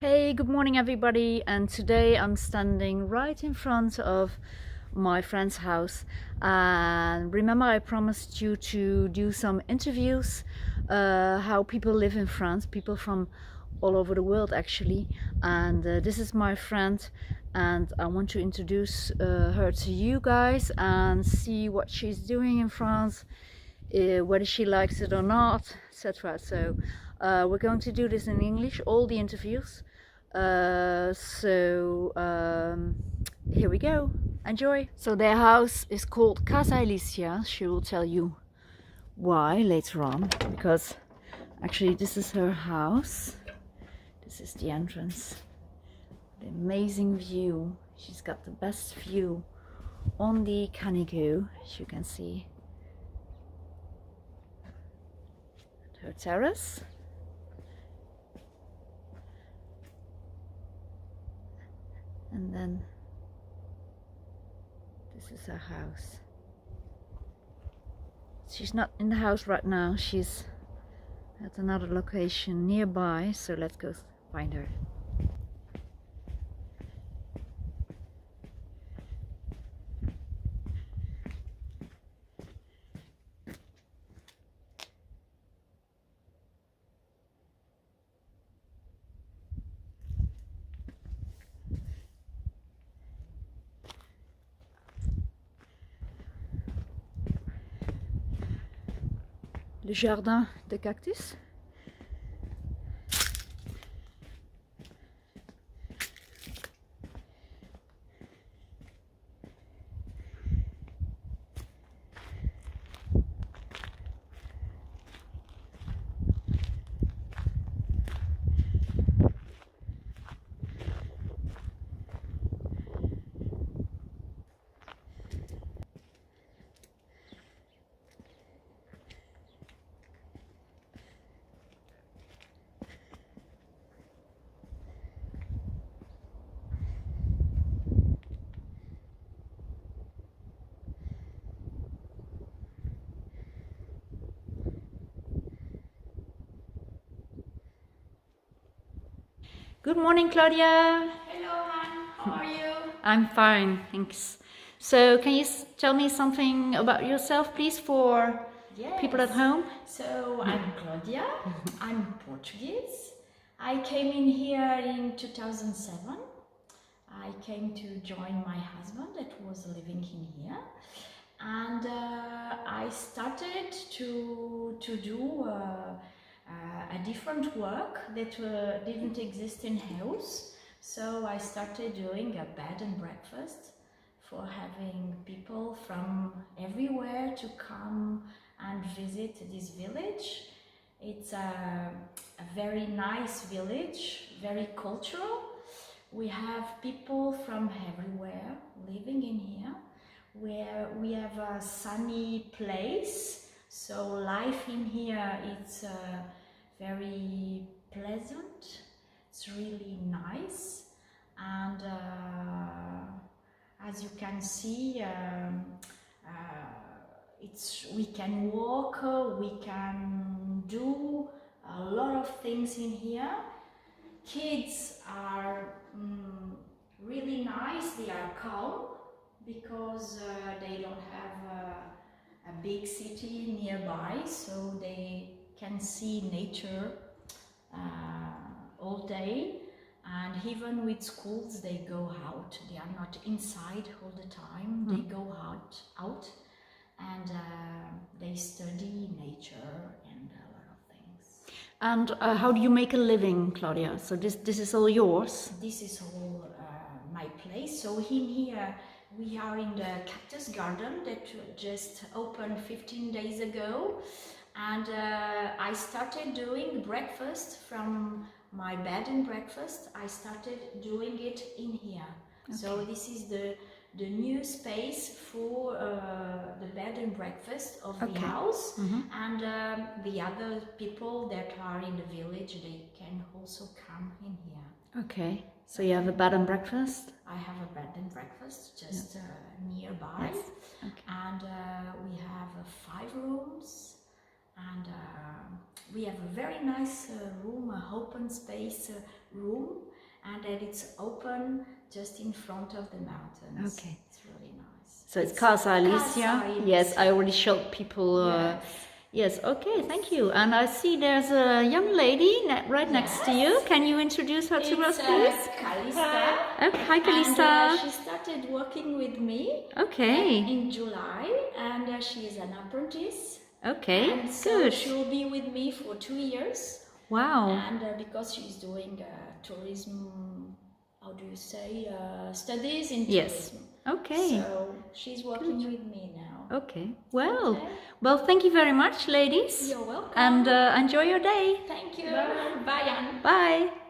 Hey, good morning everybody, and today I'm standing right in front of my friend's house. And remember, I promised you to do some interviews, how people live in France, people from all over the world actually. And this is my friend, and I want to introduce her to you guys and see what she's doing in France, whether she likes it or not, etc. So we're going to do this in English, all the interviews. Here we go. Enjoy. So their house is called Casa Alicia. She will tell you why later on, because actually this is her house. This is the entrance. The amazing view. She's got the best view on the Canigou, as you can see. Her terrace. And then this is her house. She's not in the house right now, she's at another location nearby, so let's go find her. Le jardin de cactus. Good morning, Claudia. Hello, Han. How are you? I'm fine, thanks. So, can you tell me something about yourself, please, for people at home? So, I'm Claudia. I'm Portuguese. I came in here in 2007. I came to join my husband that was living in here. And I started to do a different work that didn't exist in house. So I started doing a bed and breakfast for having people from everywhere to come and visit this village. It's a very nice village, very cultural. We have people from everywhere living in here, where we have a sunny place, so life in here is very pleasant. It's really nice, and as you can see, we can walk, we can do a lot of things in here. Kids are really nice, they are calm, because they don't have a big city nearby, so they can see nature all day. And even with schools, they go out. They are not inside all the time. They go out and they study nature and a lot of things. And how do you make a living, Claudia? So this is all yours? This is all my place. So in here we are in the cactus garden that just opened 15 days ago, and I started doing breakfast from my bed and breakfast. I started doing it in here. Okay. So this is the new space for the bed and breakfast of the house. And the other people that are in the village, they can also come in here. Okay, so you have a bed and breakfast? I have a bed and breakfast just nearby. Yes. Okay. And we have 5 rooms, and we have a very nice room, a open space room and then it's open just in front of the mountains. Okay. It's really nice. So it's Casa Alicia. Casa Yes, I already showed people. Yes. Yes, okay, thank you. And I see there's a young lady right next to you. Can you introduce her to us, please? Kalista. Oh, hi, Kalista. And, she started working with me Okay. in July, and she is an apprentice. Okay, And so good. she will be with me for 2 years. Wow. And because she's doing tourism, how do you say, studies in Yes. tourism. Okay. So she's working with me now. Okay. Well, Okay. well, thank you very much, ladies. You're welcome. And enjoy your day. Thank you. Bye, Anne. Bye.